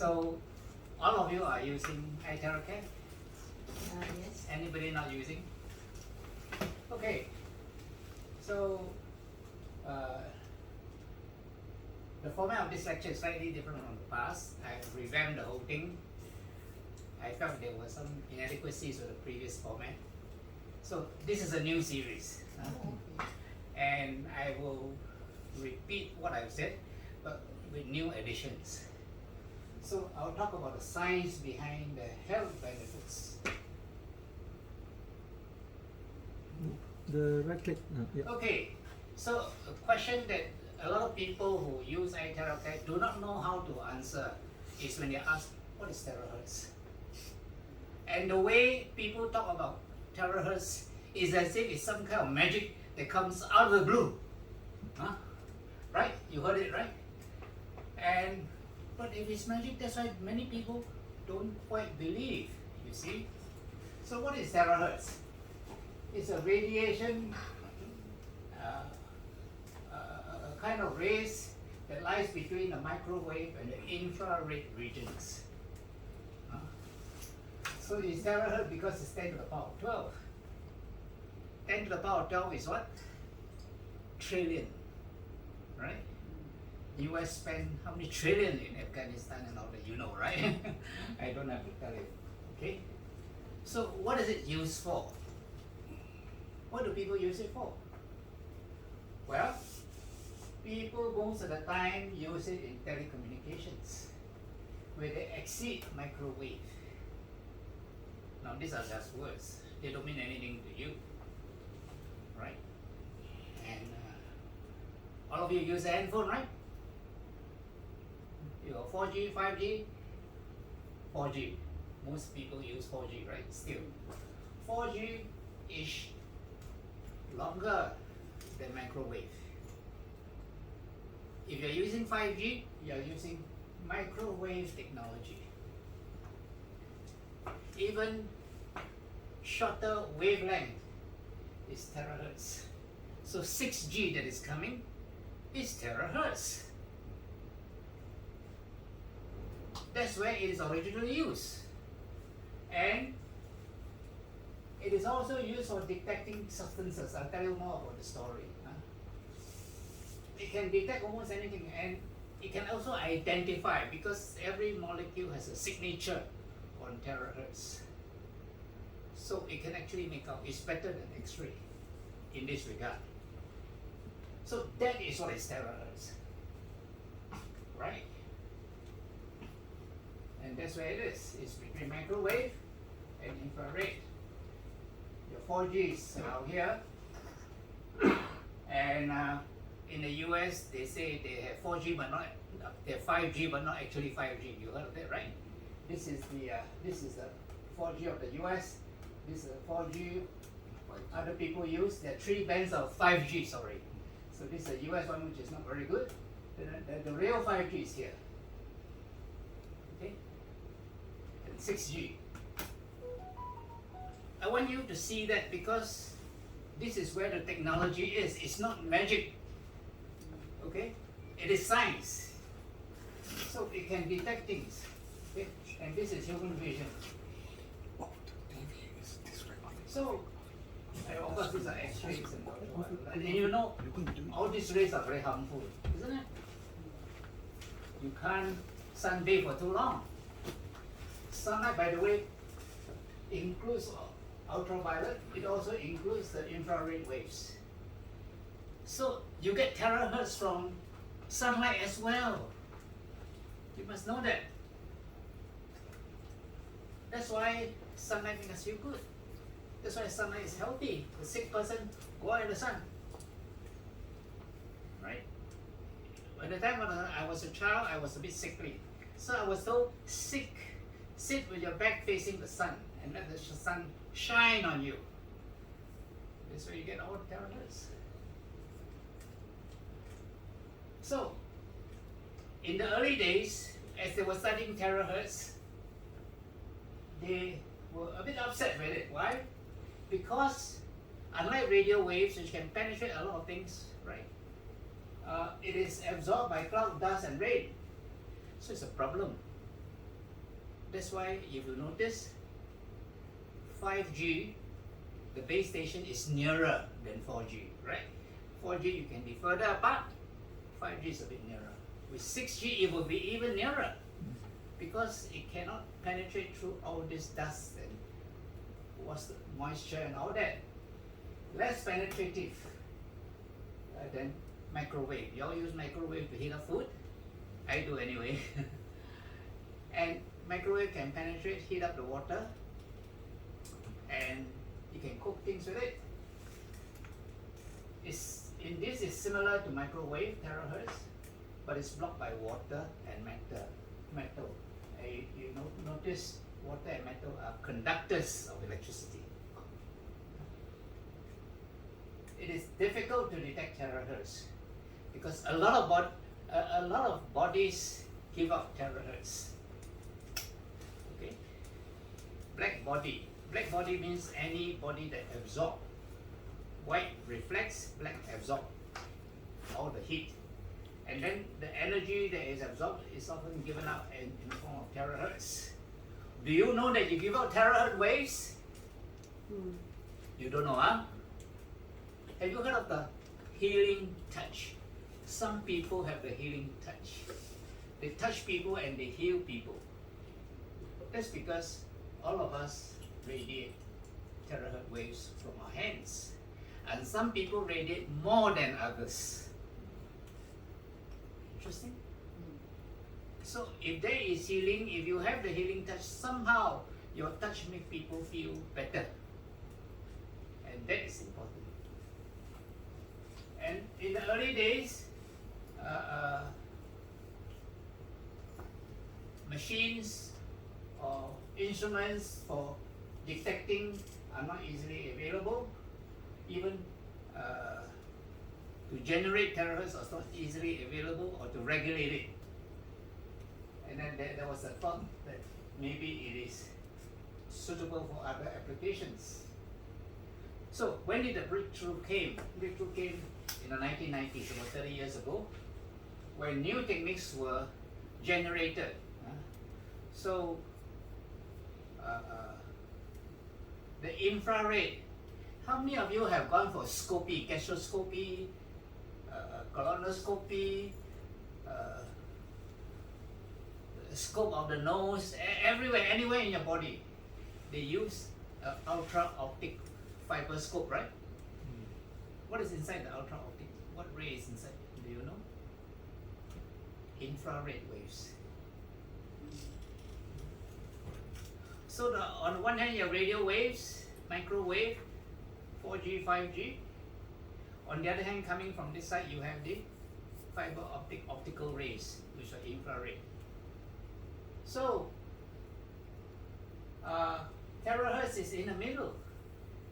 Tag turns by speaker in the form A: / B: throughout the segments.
A: So, all of you are using iTeraCare?
B: Yes.
A: Anybody not using? Okay. So, the format of this lecture is slightly different from the past. I've revamped the whole thing. I felt there were some inadequacies with the previous format. So this is a new series. And I will repeat what I've said, but with new additions. So I'll talk about the science behind the health benefits.
C: The right click. Yeah.
A: Okay, so a question that a lot of people who use iTeraCare do not know how to answer is when they ask, what is terahertz? And the way people talk about terahertz is as if it's some kind of magic that comes out of the blue. Huh? Right? You heard it, right? But if it's magic, that's why many people don't quite believe, you see. So what is terahertz? It's a radiation, a kind of rays that lies between the microwave and the infrared regions. So it's terahertz because it's 10 to the power of 12. 10 to the power of 12 is what? Trillion, right? US spent how many trillion in Afghanistan and all that, you know, right? I don't have to tell you, okay? So what is it used for? What do people use it for? Well, people most of the time use it in telecommunications, where they exceed microwave. Now these are just words, they don't mean anything to you, right? And all of you use a handphone, right? You have 4G, 5G, 4G. Most people use 4G, right? Still, 4G is longer than microwave. If you're using 5G, you're using microwave technology. Even shorter wavelength is terahertz. So 6G that is coming is terahertz. That's where it is originally used. And it is also used for detecting substances. I'll tell you more about the story. It can detect almost anything, and it can also identify, because every molecule has a signature on terahertz. So it can actually make out. It's better than X-ray in this regard. So that is what is terahertz, right? And that's where it is. It's between microwave and infrared. Your 4G is out here, and in the US they say they have 4G but not, they have 5G but not actually 5G. You heard of that, right? This is the 4G of the US. This is the 4G other people use. There are 3 bands of 5G. Sorry. So this is the US one, which is not very good. The real 5G is here. Okay. And 6G. I want you to see that, because this is where the technology is. It's not magic. Okay? It is science. So it can detect things. Okay? And this is human vision. So, of course, these are X-rays and you know, all these rays are very harmful, isn't it? You can't sunbathe for too long. Sunlight, by the way, includes ultraviolet. It also includes the infrared waves. So you get terahertz from sunlight as well. You must know that. That's why sunlight makes us feel good. That's why sunlight is healthy. The sick person, go out in the sun. Right? By the time when I was a child, I was a bit sickly. So I was told, sit with your back facing the sun and let the sun shine on you. That's where you get all the terahertz. So, in the early days, as they were studying terahertz, they were a bit upset with it. Why? Because unlike radio waves, which can penetrate a lot of things, right? It is absorbed by cloud, dust, and rain. So it's a problem. That's why if you notice, 5G, the base station is nearer than 4G, right? 4G you can be further apart, 5G is a bit nearer. With 6G it will be even nearer because it cannot penetrate through all this dust and what's the moisture and all that. Less penetrative than microwave. You all use microwave to heat up food? I do anyway. And microwave can penetrate, heat up the water, and you can cook things with it. This is similar to microwave terahertz, but it's blocked by water and metal. You notice water and metal are conductors of electricity. It is difficult to detect terahertz because a lot of bodies give out terahertz. Okay, black body means any body that absorbs. White reflects, black absorbs all the heat, and then the energy that is absorbed is often given out in the form of terahertz. Do you know that you give out terahertz waves? You don't know, huh? Have you heard of the healing touch? Some people have the healing touch. They touch people and they heal people. That's because all of us radiate terahertz waves from our hands. And some people radiate more than others. Interesting? So if there is healing, if you have the healing touch, somehow your touch makes people feel better. And that is important. And in the early days, machines or instruments for detecting are not easily available. Even to generate terahertz was not easily available, or to regulate it. And then there was a thought that maybe it is suitable for other applications. So when did the breakthrough came? Breakthrough came in the 1990s, about 30 years ago, when new techniques were generated. So the infrared. How many of you have gone for scopy, gastroscopy, colonoscopy, scope of the nose, everywhere, anywhere in your body? They use ultra optic fiber scope, right? What is inside the ultra optic? What ray is inside? Do you know? Infrared waves. So on one hand, you have radio waves, microwave, 4G, 5G. On the other hand, coming from this side, you have the fiber optical rays, which are infrared. So, terahertz is in the middle.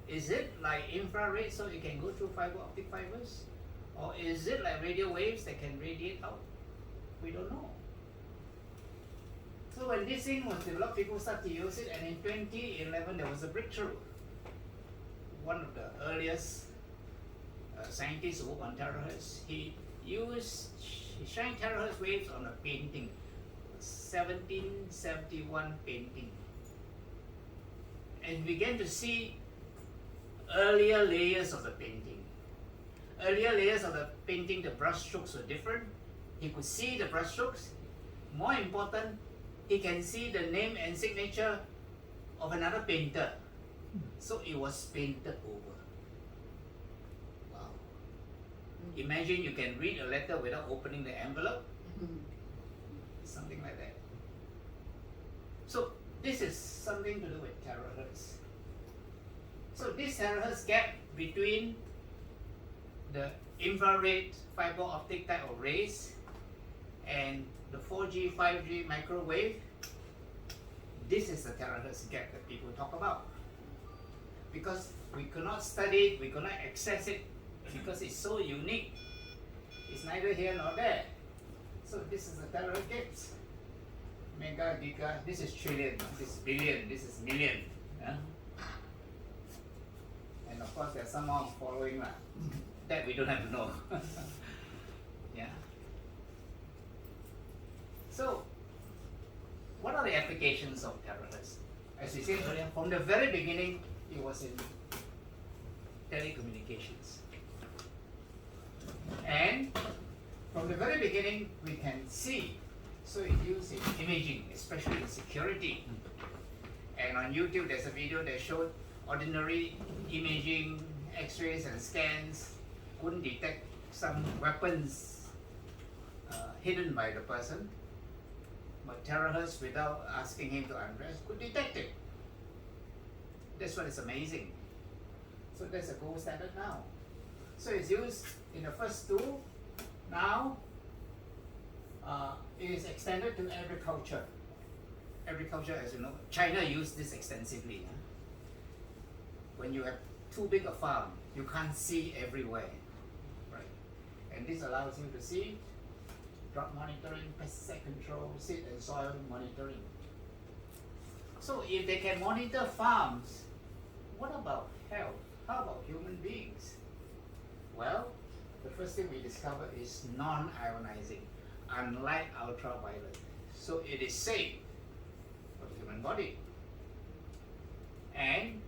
A: Is it like infrared, so it can go through fiber optic fibers? Or is it like radio waves that can radiate out? We don't know. So when this thing was developed, people started to use it, and in 2011 there was a breakthrough. One of the earliest scientists who worked on terahertz, he shined terahertz waves on a painting, 1771 painting, and began to see earlier layers of the painting. Earlier layers of the painting, the brush strokes were different. He could see the brush strokes. More important, he can see the name and signature of another painter. So it was painted over. Wow. Imagine you can read a letter without opening the envelope. Something like that. So this is something to do with terahertz. So this terahertz gap between the infrared fiber optic type of rays and the 4G, 5G microwave, this is the terahertz gap that people talk about. Because we cannot study it, we cannot access it, because it's so unique. It's neither here nor there. So this is the terahertz gaps. Mega, giga, this is trillion, this is billion, this is million. And of course there's some more following that we don't have to know. Yeah. So what are the applications of THz? As we said earlier, from the very beginning, it was in telecommunications. And from the very beginning, we can see, so it's used in imaging, especially in security. And on YouTube, there's a video that showed ordinary imaging, x-rays and scans couldn't detect some weapons hidden by the person. But THz, without asking him to undress, could detect it. That's what is amazing. So that's a gold standard now. So it's used in the first two. Now it is extended to agriculture. Agriculture, as you know, China used this extensively. When you have too big a farm, you can't see everywhere, right? And this allows you to see drought monitoring, pesticide control, seed and soil monitoring. So if they can monitor farms, what about health? How about human beings? Well, the first thing we discover is non-ionizing, unlike ultraviolet. So it is safe for the human body. And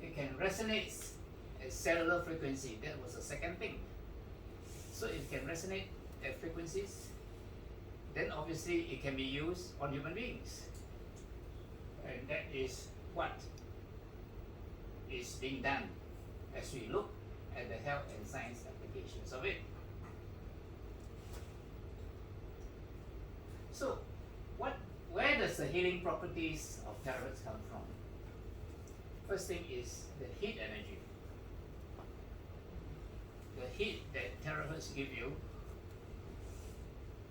A: it can resonate at cellular frequency. That was the second thing. So it can resonate at frequencies, then obviously it can be used on human beings. And that is what is being done as we look at the health and science applications of it. So, where does the healing properties of THz come from? First thing is the heat energy. The heat that THz give you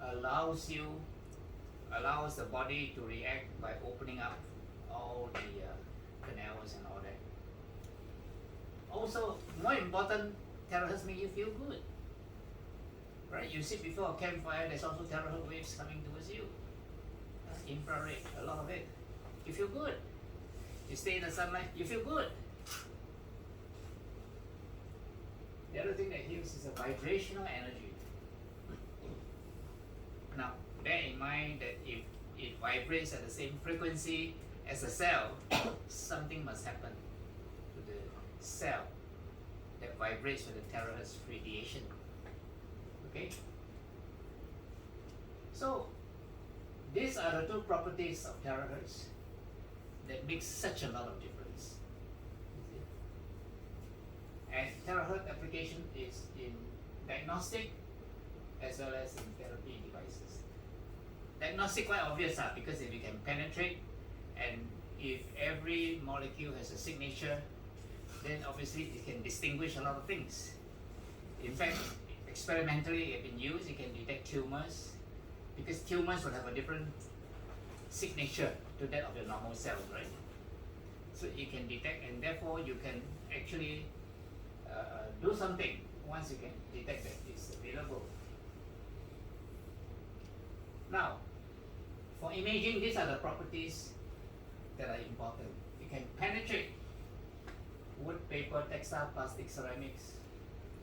A: allows the body to react by opening up all the canals and all that. Also, more important, THz make you feel good. Right? You sit before a campfire, there's also THz waves coming towards you. Infrared, a lot of it. You feel good. You stay in the sunlight, you feel good. The other thing that heals is a vibrational energy. Now, bear in mind that if it vibrates at the same frequency as a cell, something must happen to the cell that vibrates with the THz radiation. Okay? So, these are the two properties of THz that makes such a lot of difference. And THz application is in diagnostic as well as in therapy devices. Diagnostic quite obvious because if you can penetrate and if every molecule has a signature, then obviously it can distinguish a lot of things. In fact, experimentally it has been used, it can detect tumors because tumors will have a different signature to that of the normal cells, right? So you can detect and therefore you can actually do something once you can detect that it's available. Now, for imaging, these are the properties that are important. It can penetrate wood, paper, textile, plastic, ceramics,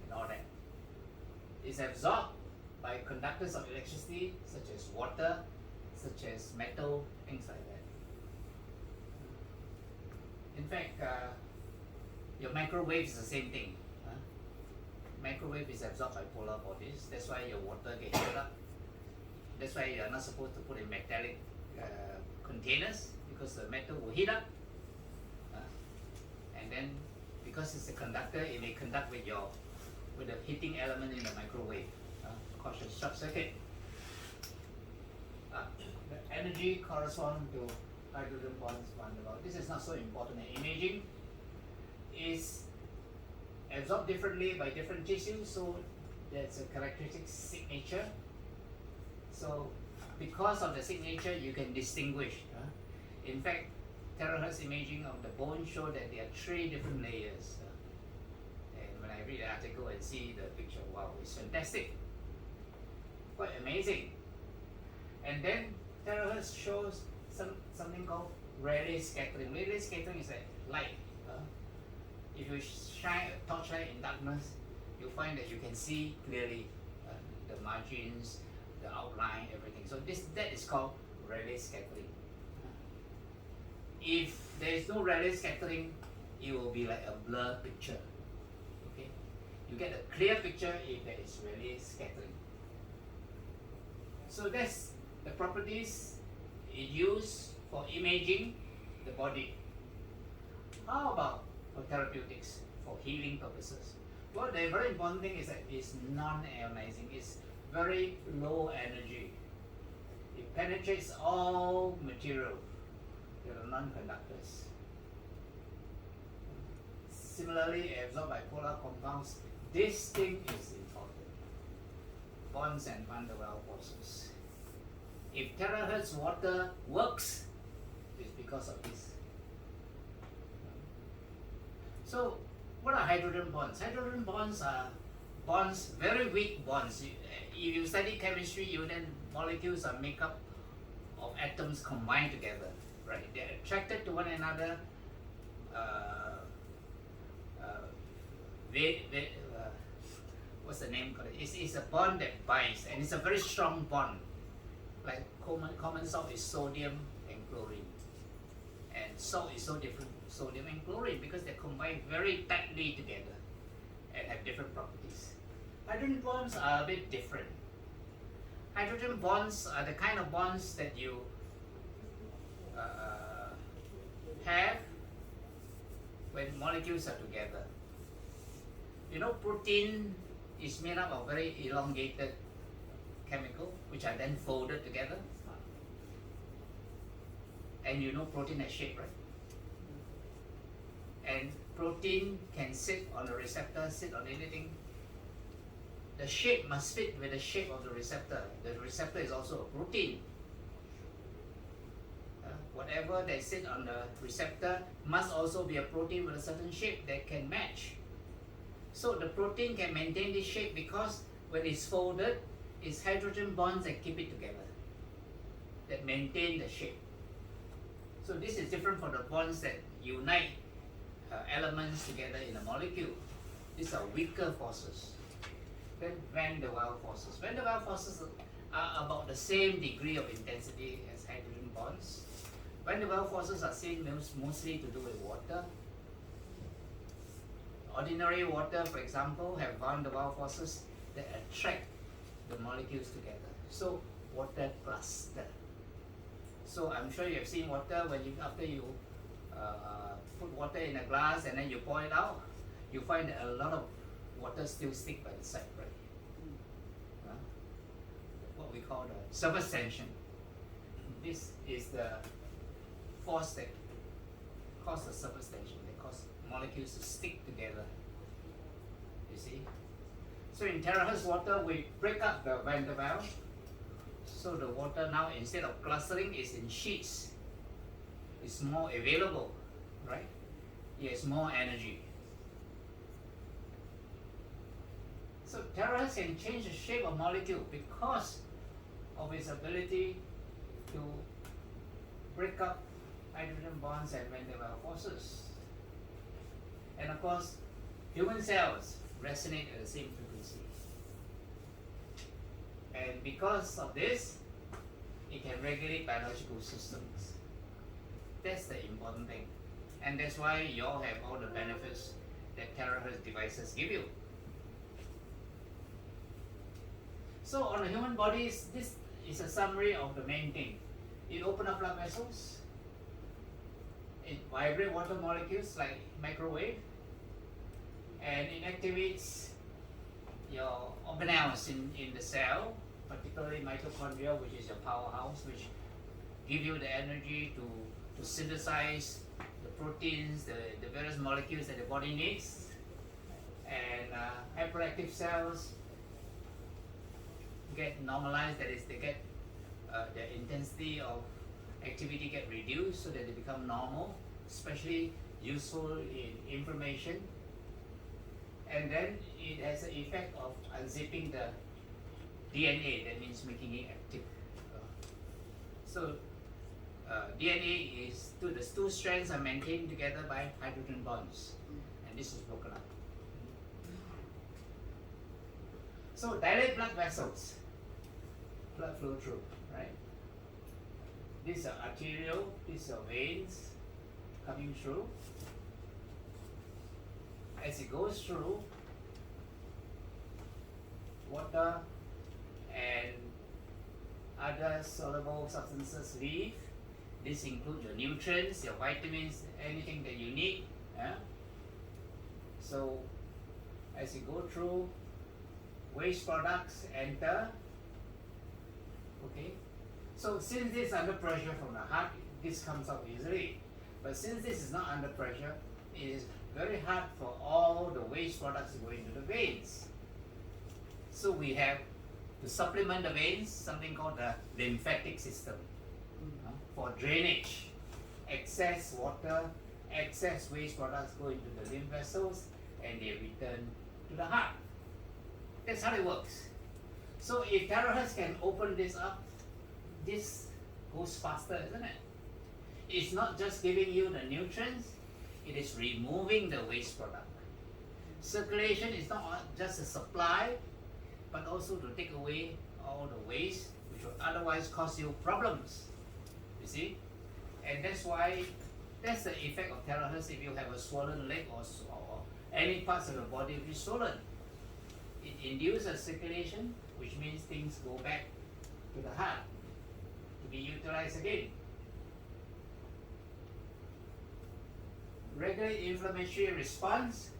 A: and all that. It's absorbed by conductors of electricity, such as water, such as metal, things like that. In fact, your microwave is the same thing. Microwave is absorbed by polar bodies. That's why your water gets heated up. That's why you're not supposed to put in metallic containers because the metal will heat up. And then, because it's a conductor, it may conduct with the heating element in the microwave, cause a short circuit. The energy corresponds to hydrogen bonds van der Waals. This is not so important. Imaging is absorbed differently by different tissues, so there's a characteristic signature. So because of the signature, you can distinguish. In fact, THz imaging of the bone show that there are 3 different layers. And when I read the article and see the picture, wow, it's fantastic. Quite amazing. And then THz shows something called Rayleigh scattering. Rayleigh scattering is like light. If you shine a torchlight in darkness, you'll find that you can see clearly the margins, the outline, everything. So that is called Rayleigh scattering. If there is no radial scattering, it will be like a blur picture. Okay, you get a clear picture if there is radial scattering. So that's the properties it used for imaging the body. How about for therapeutics, for healing purposes? Well, the very important thing is that it's non-ionizing. It's very low energy. It penetrates all material that are non-conductors. Similarly, absorbed by polar compounds. This thing is important. Bonds and van der Waals forces. If THz water works, it's because of this. So, what are hydrogen bonds? Hydrogen bonds are bonds, very weak bonds. If you study chemistry, then molecules are made up of atoms combined together, right? They're attracted to one another. What's the name called? It's a bond that binds, and it's a very strong bond. Like common salt is sodium and chlorine, and salt is so different, sodium and chlorine, because they're combined very tightly together and have different properties. Hydrogen bonds are a bit different. Hydrogen bonds are the kind of bonds that you have when molecules are together. You know, protein is made up of very elongated chemical, which are then folded together. And you know protein has shape, right? And protein can sit on a receptor, sit on anything. The shape must fit with the shape of the receptor. The receptor is also a protein. Whatever that sit on the receptor must also be a protein with a certain shape that can match. So the protein can maintain this shape because when it's folded, it's hydrogen bonds that keep it together, that maintain the shape. So this is different from the bonds that unite elements together in a molecule. These are weaker forces. Then van der Waals forces. Van der Waals forces are about the same degree of intensity as hydrogen bonds. Van der Waals forces are seen mostly to do with water. Ordinary water, for example, have van der Waals forces that attract the molecules together. So water cluster. So I'm sure you have seen water when after you put water in a glass and then you pour it out, you find that a lot of water still stick by the side, right? What we call the surface tension. This is the force that causes the surface tension, that causes molecules to stick together. You see? So in THz water, we break up the van der Waals. So the water now, instead of clustering, is in sheets. It's more available, right? It has more energy. So THz can change the shape of molecule because of its ability to break up hydrogen bonds and van der Waals forces. And of course, human cells resonate at the same frequency. And because of this, it can regulate biological systems. That's the important thing. And that's why you all have all the benefits that THz devices give you. So on the human bodies, this is a summary of the main thing. It opens up blood vessels. It vibrates water molecules like microwave. And it activates your organelles in the cell, particularly mitochondria, which is your powerhouse, which give you the energy to synthesize the proteins, the various molecules that the body needs. And hyperactive cells get normalized, that is, they get the intensity of activity get reduced so that they become normal, especially useful in inflammation. And then it has the effect of unzipping the DNA, that means making it active. So DNA is the two strands are maintained together by hydrogen bonds, and this is broken up. So dilate blood vessels, blood flow through, right? These are arterial, these are veins, coming through. As it goes through, water and other soluble substances leave. This includes your nutrients, your vitamins, anything that you need. So as you go through, waste products enter. Okay. So since this is under pressure from the heart, this comes out easily. But since this is not under pressure, it is very hard for all the waste products to go into the veins. So we have to supplement the veins, something called the lymphatic system for drainage. Excess water, excess waste products go into the lymph vessels and they return to the heart. That's how it works. So if THz can open this up, this goes faster, isn't it? It's not just giving you the nutrients, it is removing the waste product. Circulation is not just a supply, but also to take away all the waste which would otherwise cause you problems. You see? And that's why, that's the effect of THz if you have a swollen leg or any parts of the body which is swollen. It induces circulation, which means things go back to the heart to be utilized again. Regulate inflammatory response.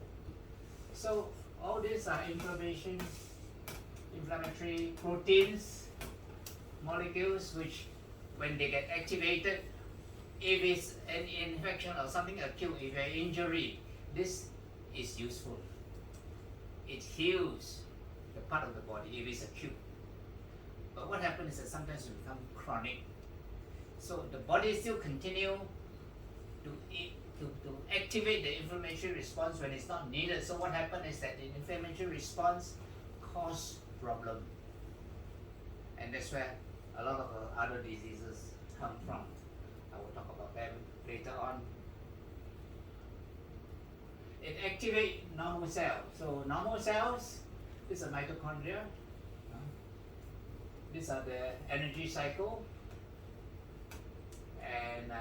A: So all these are inflammatory proteins, molecules which when they get activated, if it's an infection or something acute, if an injury, this is useful. It heals the part of the body if it's acute. But what happens is that sometimes it becomes chronic. So the body still continue to activate the inflammatory response when it's not needed. So what happens is that the inflammatory response causes problem. And that's where a lot of other diseases come from. I will talk about them later on. It activates normal cells. So normal cells, these are mitochondria. These are the energy cycle. And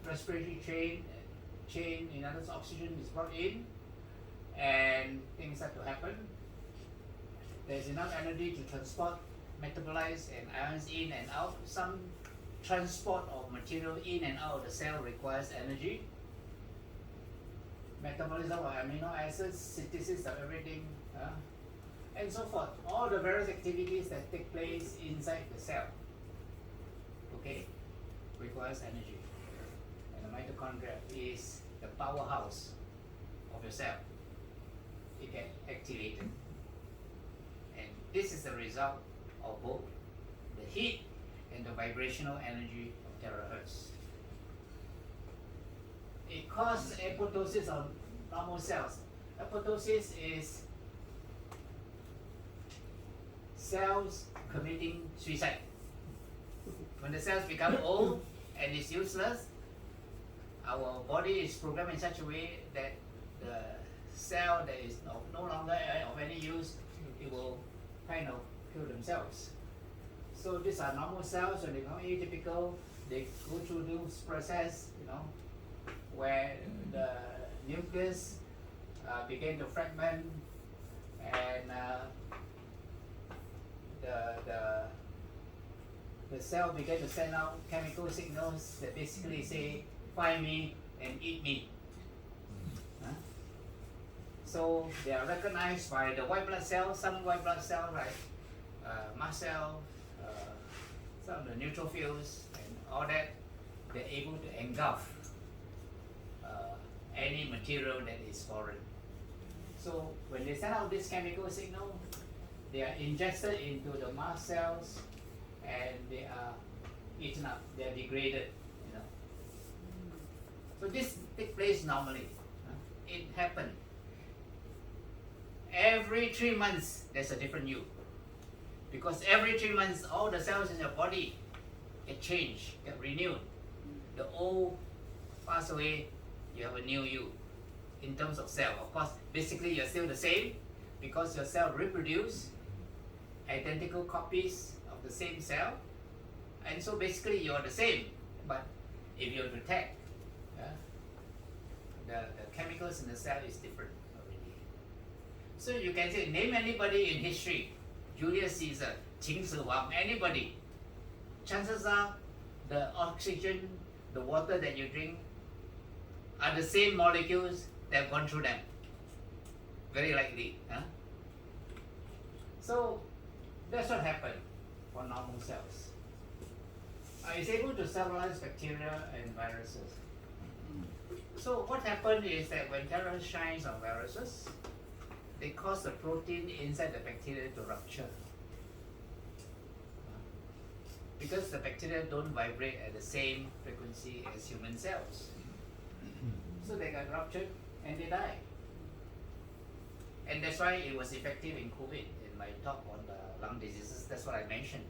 A: respiratory chain, in other words, oxygen is brought in and things start to happen. There's enough energy to transport metabolites and ions in and out. Some transport of material in and out of the cell requires energy. Metabolism of amino acids, synthesis of everything, and so forth. All the various activities that take place inside the cell, okay, requires energy. And the mitochondria is the powerhouse of your cell. It gets activated. And this is the result of both the heat and the vibrational energy of THz. It causes apoptosis of normal cells. Apoptosis is cells committing suicide. When the cells become old and is useless, our body is programmed in such a way that the cell that is no longer of any use, it will kind of kill themselves. So these are normal cells. When they become atypical, they go through this process, where the nucleus begin to fragment and the cell begin to send out chemical signals that basically say, find me and eat me. So they are recognized by the white blood cells, some white blood cells like mast cell, some of the neutrophils and all that. They're able to engulf any material that is foreign. So when they send out this chemical signal, they are ingested into the mast cells and they are eaten up, they are degraded. So this takes place normally. It happens. Every 3 months there's a different you. Because every 3 months all the cells in your body get changed, get renewed. The old pass away, you have a new you in terms of cell. Of course, basically you're still the same because your cell reproduce identical copies of the same cell. And so basically you're the same. But if you're to tag, the chemicals in the cell is different already. So you can say, name anybody in history, Julius Caesar, Qin Shi Huang, anybody. Chances are the oxygen, the water that you drink are the same molecules that have gone through them. Very likely. Huh? So that's what happened for normal cells. It's able to cellularize bacteria and viruses. So what happened is that when THz shines on viruses, they cause the protein inside the bacteria to rupture. Because the bacteria don't vibrate at the same frequency as human cells. So they got ruptured and they die. And that's why it was effective in COVID, in my talk on the lung diseases. That's what I mentioned.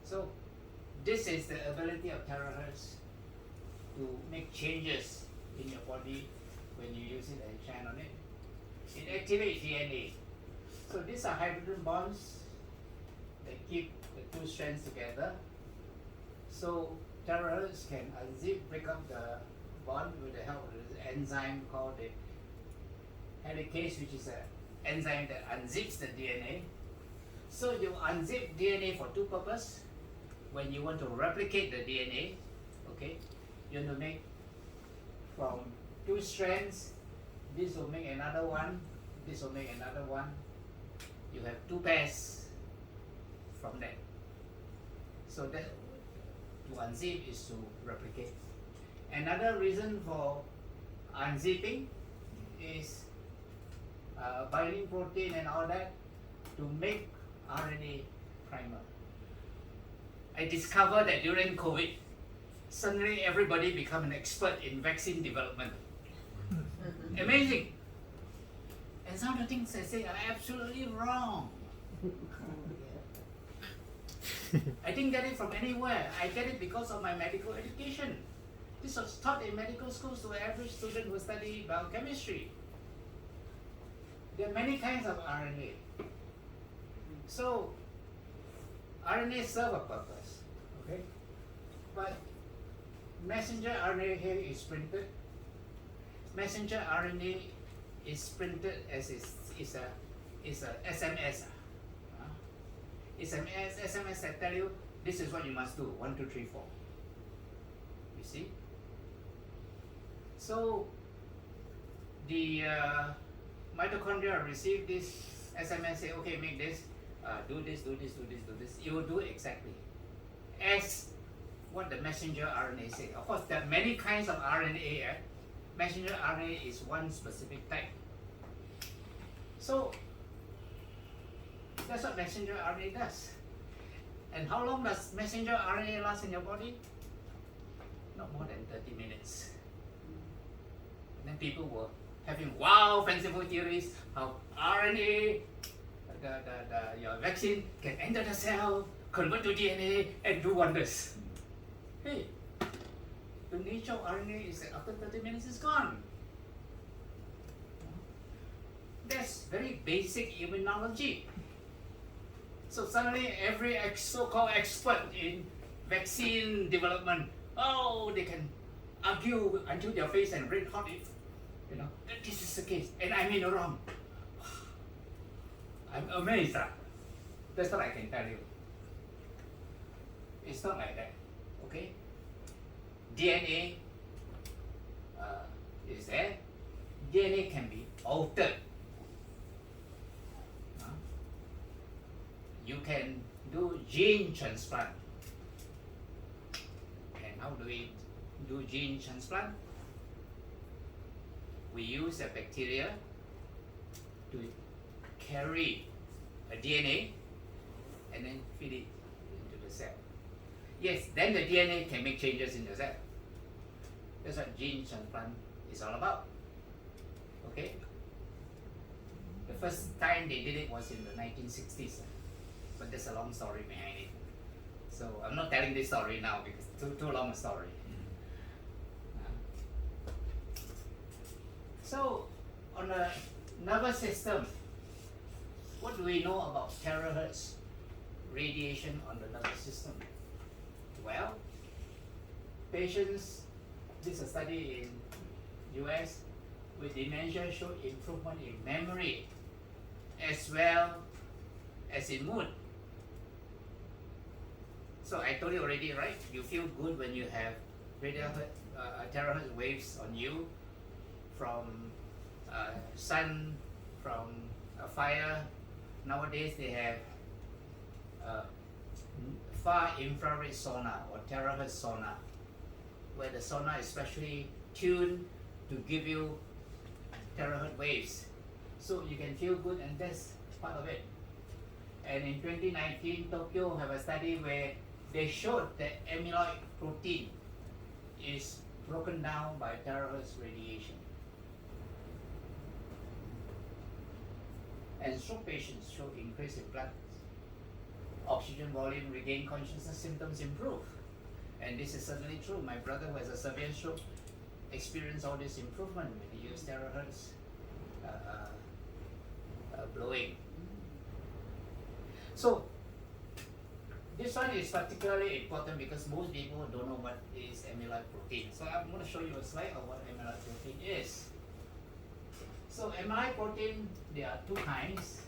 A: So this is the ability of THz to make changes in your body when you use it and shine on it. It activates DNA. So these are hydrogen bonds that keep the two strands together. So THz can unzip, break up the bond with the help of this enzyme called the helicase, which is an enzyme that unzips the DNA. So you unzip DNA for two purposes. When you want to replicate the DNA, okay, you want to make from two strands, this will make another one, this will make another one. You have two pairs from that. So that to unzip is to replicate. Another reason for unzipping is binding protein and all that to make RNA primer. I discovered that during COVID, suddenly everybody become an expert in vaccine development. Amazing. And some of the things I say are absolutely wrong. I didn't get it from anywhere. I get it because of my medical education. This was taught in medical schools to average student who study biochemistry. There are many kinds of RNA. So RNA serve a purpose, okay? But messenger RNA here is printed. Messenger RNA is printed as is a SMS. It's an SMS that tell you this is what you must do, 1, 2, 3, 4. You see? So the mitochondria receive this SMS, say, okay, make this, do this, do this, do this, do this. It will do exactly as what the messenger RNA say. Of course, there are many kinds of RNA. Messenger RNA is one specific type. So that's what messenger RNA does. And how long does messenger RNA last in your body? Not more than 30 minutes. And then people were having wow, fanciful theories how RNA, your vaccine can enter the cell, convert to DNA, and do wonders. Hey, the nature of RNA is that after 30 minutes it's gone. That's very basic immunology. So suddenly every so-called expert in vaccine development, oh, they can argue until their face and red hot if, that this is the case, and I'm in the wrong. I'm amazed. That's what I can tell you. It's not like that, okay? DNA is there. DNA can be altered. You can do gene transplant. And how do we do gene transplant? We use a bacteria to carry a DNA and then feed it into the cell. Yes, then the DNA can make changes in the cell. That's what gene transplant is all about. Okay? The first time they did it was in the 1960s. But there's a long story behind it. So I'm not telling this story now because too long a story. So on the nervous system, what do we know about terahertz radiation on the nervous system? Well, patients This is a study in US with dementia showed improvement in memory as well as in mood. So I told you already, right? You feel good when you have terahertz waves on you from sun, from a fire. Nowadays they have far infrared sonar or terahertz sonar, where the sonar is specially tuned to give you terahertz waves, so you can feel good, and that's part of it. And in 2019, Tokyo have a study where they showed that amyloid protein is broken down by terahertz radiation. And stroke patients show increase in blood oxygen volume, regain consciousness, symptoms improve. And this is certainly true. My brother who has a severe stroke experienced all this improvement when he used terahertz blowing. So this one is particularly important because most people don't know what is amyloid protein. So I'm going to show you a slide of what amyloid protein is. So amyloid protein, there are two kinds.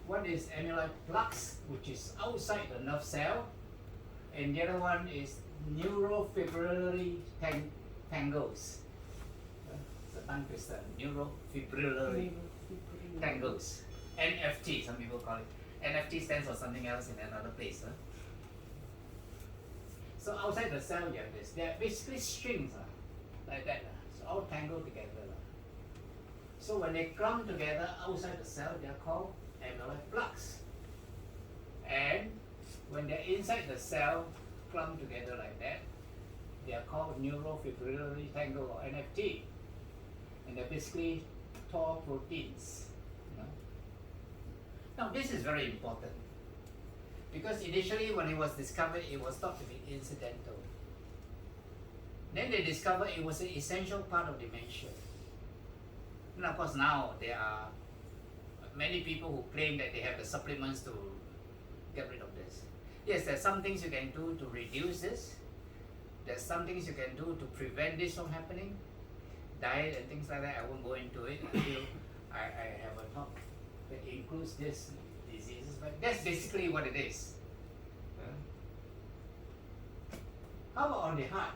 A: One is amyloid plaques, which is outside the nerve cell, and the other one is neurofibrillary tangles. It's a tongue twister. Neurofibrillary tangles. NFT, some people call it. NFT stands for something else in another place. So outside the cell you have this. They are basically strings like that. So all tangled together. So when they clump together outside the cell, they are called amyloid plaques. And when they're inside the cell, clumped together like that, they are called neurofibrillary tangle or NFT. And they're basically tau proteins. Now this is very important because initially when it was discovered, it was thought to be incidental. Then they discovered it was an essential part of dementia. And of course now there are many people who claim that they have the supplements to get rid of this. Yes, there's some things you can do to reduce this. There's some things you can do to prevent this from happening. Diet and things like that, I won't go into it until I have a talk that includes these diseases, but that's basically what it is. How about on the heart?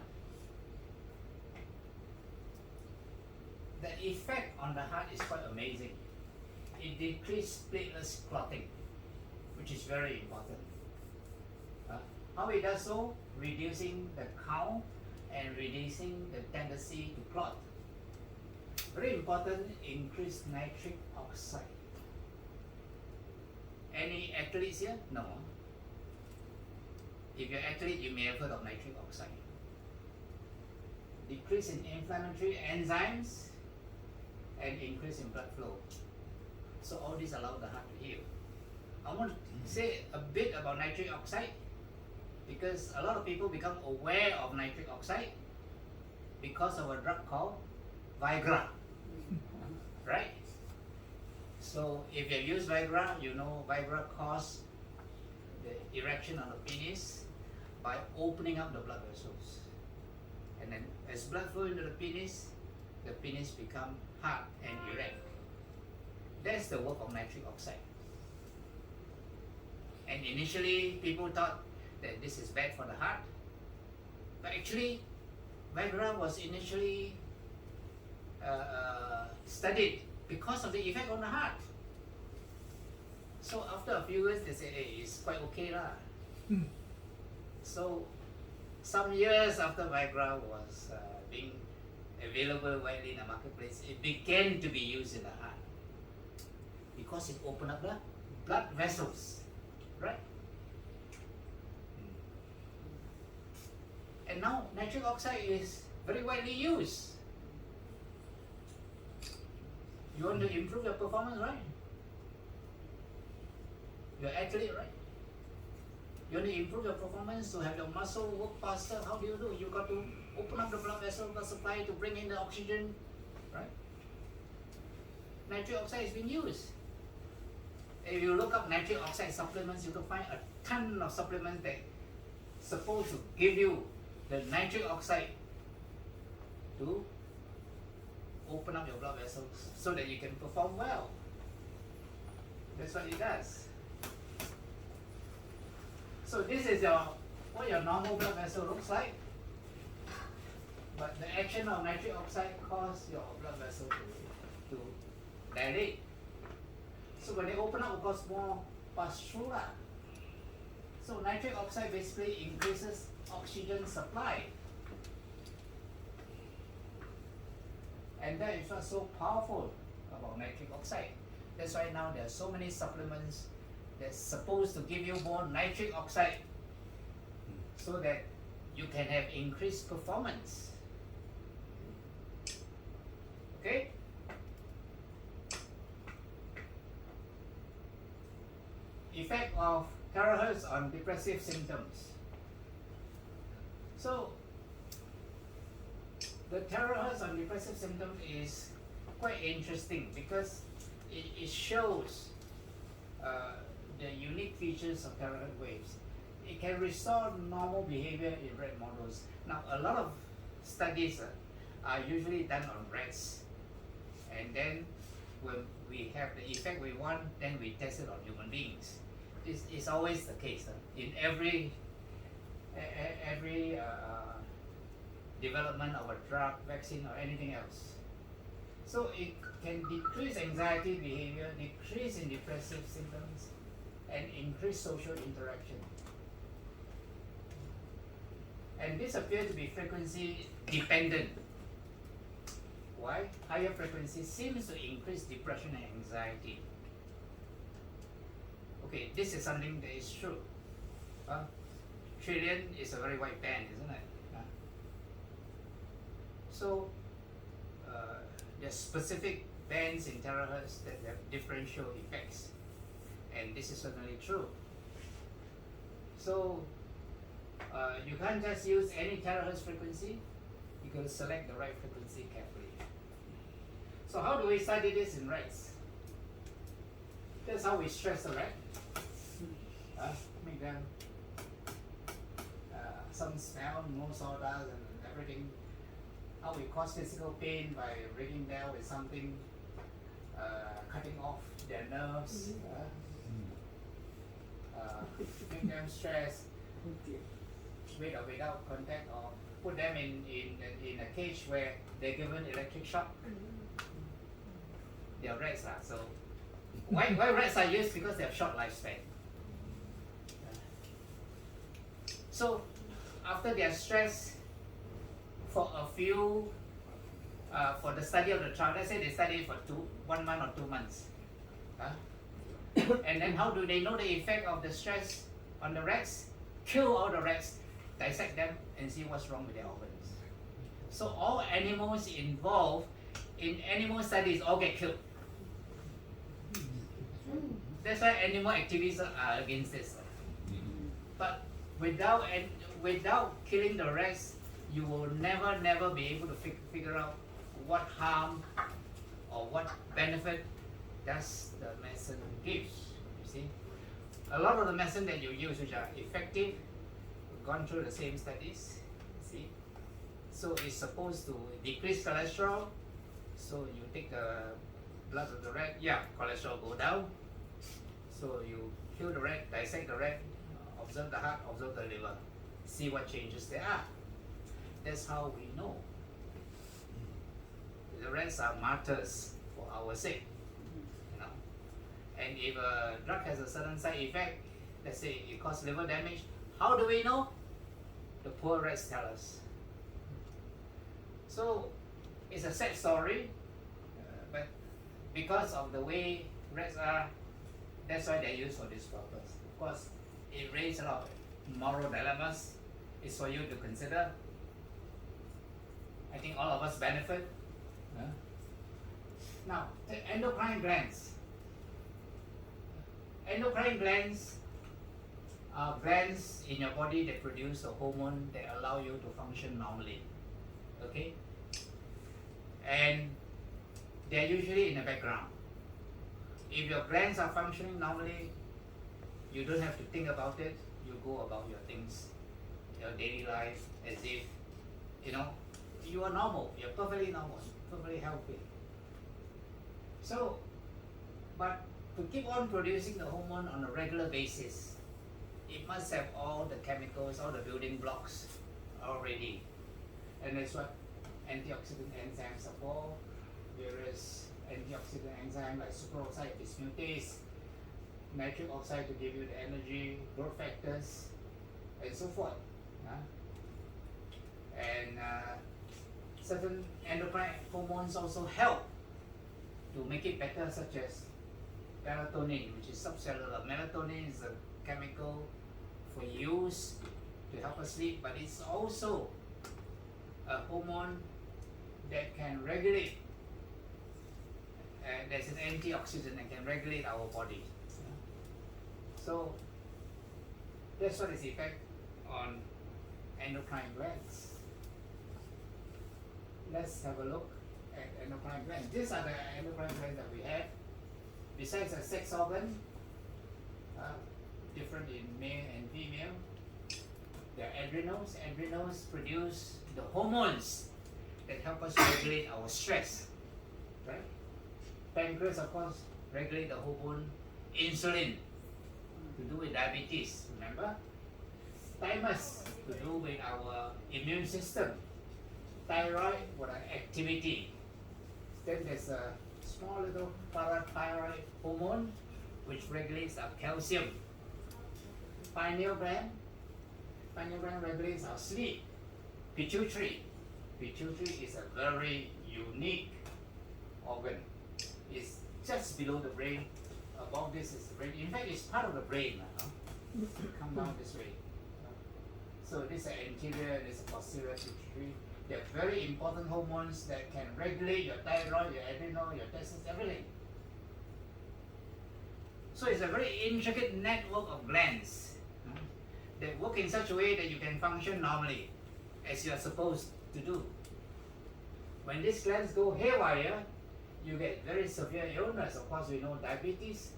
A: The effect on the heart is quite amazing. It decreases platelet clotting, which is very important. How it does so? Reducing the count and reducing the tendency to clot. Very important, increase nitric oxide. Any athletes here? No. If you're an athlete, you may have heard of nitric oxide. Decrease in inflammatory enzymes and increase in blood flow. So all these allow the heart to heal. I want to say a bit about nitric oxide because a lot of people become aware of nitric oxide because of a drug called Viagra. Right? So if you use Viagra, you know Viagra causes the erection on the penis by opening up the blood vessels. And then as blood flow into the penis becomes hard and erect. That's the work of nitric oxide. And initially people thought that this is bad for the heart. But actually Viagra was initially studied because of the effect on the heart. So after a few years they say, hey, it's quite okay lah. So some years after Viagra was being available widely in the marketplace, it began to be used in the heart because it opened up the blood vessels, right? And now nitric oxide is very widely used. You want to improve your performance, right? You're an athlete, right? You want to improve your performance to have your muscle work faster. How do? You got to open up the blood vessel, blood supply to bring in the oxygen, right? Nitric oxide is being used. If you look up nitric oxide supplements, you can find a ton of supplements that supposed to give you the nitric oxide to open up your blood vessels so that you can perform well. That's what it does. So this is what your normal blood vessel looks like. But the action of nitric oxide causes your blood vessel to dilate. So when they open up, of course, more pass through. So nitric oxide basically increases oxygen supply. And that is what's so powerful about nitric oxide. That's why now there are so many supplements that's supposed to give you more nitric oxide so that you can have increased performance. Okay? Effect of THz on depressive symptoms. So the THz on depressive symptoms is quite interesting because it shows the unique features of THz waves. It can restore normal behavior in rat models. Now, a lot of studies are usually done on rats, and then when we have the effect we want, then we test it on human beings. It's always the case in every development of a drug, vaccine, or anything else. So it can decrease anxiety behavior, decrease in depressive symptoms, and increase social interaction. And this appears to be frequency dependent. Why? Higher frequency seems to increase depression and anxiety. Okay, this is something that is true. Trillion is a very wide band, isn't it? So there's specific bands in terahertz that have differential effects, and this is certainly true. So you can't just use any terahertz frequency. You got to select the right frequency carefully. So how do we study this in rats? That's how we stress the rat. Make them some smell, no sawdust and everything. How we cause physical pain by rigging them with something, cutting off their nerves, make them stress, with or without contact, or put them in a cage where they're given electric shock. They are rats, so why rats are used? Because they have short lifespan. So after they are stressed for a few, for the study of the trial, let's say they study for 1 month or 2 months. And then how do they know the effect of the stress on the rats? Kill all the rats, dissect them, and see what's wrong with their organs. So all animals involved in animal studies all get killed. That's why animal activists are against this. But without killing the rats, you will never be able to figure out what harm or what benefit does the medicine gives. You see, a lot of the medicine that you use, which are effective, we've gone through the same studies. See, so it's supposed to decrease cholesterol. So you take the blood of the rat, cholesterol go down. So you kill the rat, dissect the rat, observe the heart, observe the liver, see what changes there are. That's how we know. The rats are martyrs for our sake. And if a drug has a certain side effect, let's say it causes liver damage, how do we know? The poor rats tell us. So it's a sad story, but because of the way rats are, that's why they're used for this purpose. Of course, it raises a lot of moral dilemmas. It's for you to consider. I think all of us benefit. Now, the endocrine glands. Endocrine glands are glands in your body that produce a hormone that allow you to function normally. Okay? And they're usually in the background. If your glands are functioning normally, you don't have to think about it. You go about your things, your daily life, as if you are normal, you're perfectly normal, perfectly healthy. So, but to keep on producing the hormone on a regular basis, it must have all the chemicals, all the building blocks already. And that's what antioxidant enzymes are for. Various antioxidant enzymes like superoxide dismutase, nitric oxide to give you the energy, growth factors, and so forth. And certain endocrine hormones also help to make it better, such as melatonin, which is subcellular. Melatonin is a chemical for use to help us sleep, but it's also a hormone that can regulate, there's an antioxidant that can regulate our body. So that's what is the effect on endocrine glands. Let's have a look at endocrine glands. These are the endocrine glands that we have. Besides a sex organ, different in male and female, there are adrenals. Adrenals produce the hormones that help us regulate our stress, right? Pancreas, of course, regulate the hormone insulin to do with diabetes, remember? Thymus to do with our immune system. Thyroid with our activity. Then there's a small little parathyroid hormone which regulates our calcium. Pineal gland regulates our sleep. Pituitary is a very unique organ. It's just below the brain. Above this is the brain. In fact, it's part of the brain. Come down this way. So this is anterior, this is posterior pituitary. They're very important hormones that can regulate your thyroid, your adrenal, your testes, everything. So it's a very intricate network of glands that work in such a way that you can function normally, as you are supposed to do. When these glands go haywire, you get very severe illness. Of course, we know diabetes.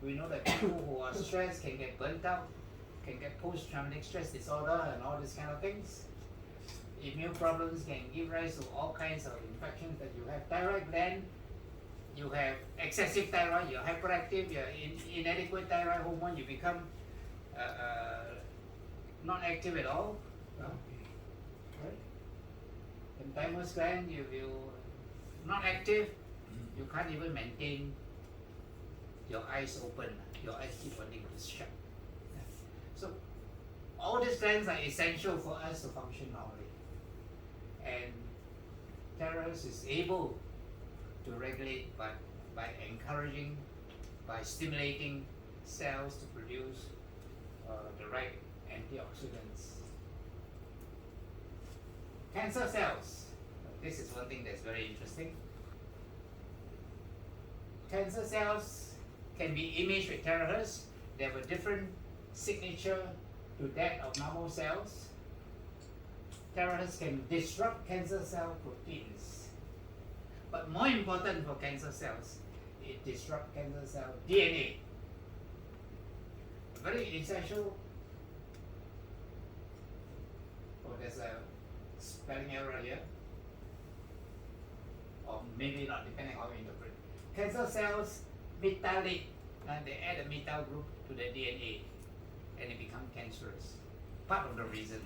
A: We know that people who are stressed can get burnt out, can get post-traumatic stress disorder and all these kind of things. Immune problems can give rise to all kinds of infections that you have. Thyroid gland, you have excessive thyroid, you're hyperactive, you're inadequate thyroid hormone, you become not active at all. Right? In thymus gland, you not active, you can't even maintain your eyes open, your eyes keep wanting to shut. So all these glands are essential for us to function normally. And THz is able to regulate by encouraging, by stimulating cells to produce the right antioxidants. Cancer cells. This is one thing that's very interesting. Cancer cells can be imaged with THz. They have a different signature to that of normal cells. THz can disrupt cancer cell proteins. But more important for cancer cells, it disrupts cancer cell DNA. Very essential. Oh, there's a spelling error here. Or maybe not, depending on how you interpret. Cancer cells metallate, they add a metal group to the DNA and it becomes cancerous. Part of the reason.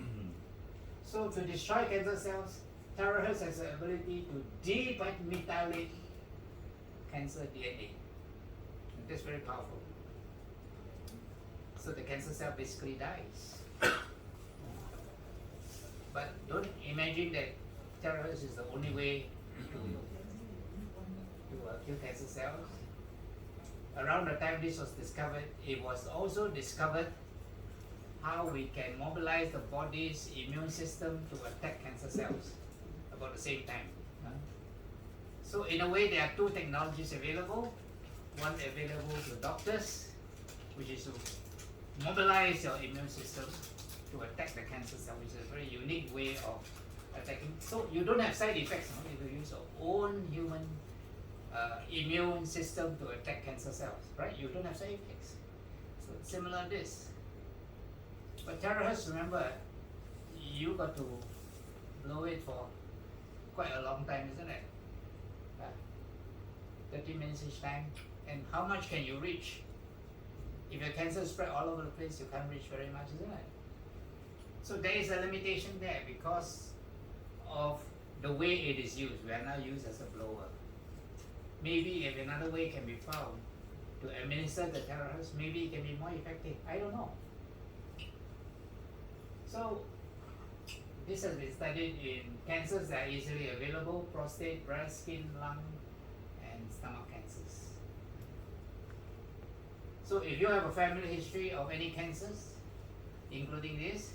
A: So to destroy cancer cells, THz has the ability to demethylate cancer DNA. And that's very powerful. So the cancer cell basically dies. But don't imagine that THz is the only way to kill cancer cells. Around the time this was discovered, it was also discovered how we can mobilize the body's immune system to attack cancer cells about the same time. So in a way, there are two technologies available. One available to doctors, which is to mobilize your immune system to attack the cancer cell, which is a very unique way of attacking. So you don't have side effects if you use your own human immune system to attack cancer cells, right? You don't have side effects. So it's similar to this. But THz, remember, you got to blow it for quite a long time, isn't it? 30 minutes each time. And how much can you reach? If your cancer spread all over the place, you can't reach very much, isn't it? So there is a limitation there because of the way it is used. We are now used as a blower. Maybe if another way can be found to administer the THz, maybe it can be more effective. I don't know. So this has been studied in cancers that are easily available: prostate, breast, skin, lung, and stomach cancers. So if you have a family history of any cancers, including this,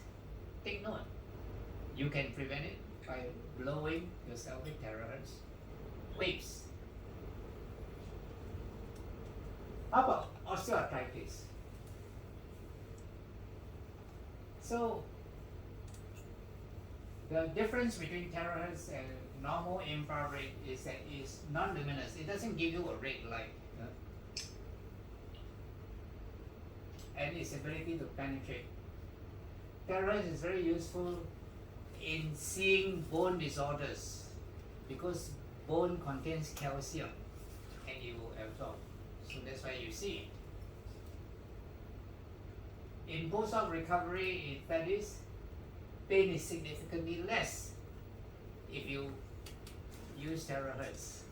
A: take note. You can prevent it by blowing yourself with THz waves. How about osteoarthritis? So the difference between THz and normal infrared is that it's non-luminous. It doesn't give you a red light. And its ability to penetrate. THz is very useful in seeing bone disorders because bone contains calcium and it will absorb. So that's why you see it. In post-op recovery in studies, pain is significantly less if you use THz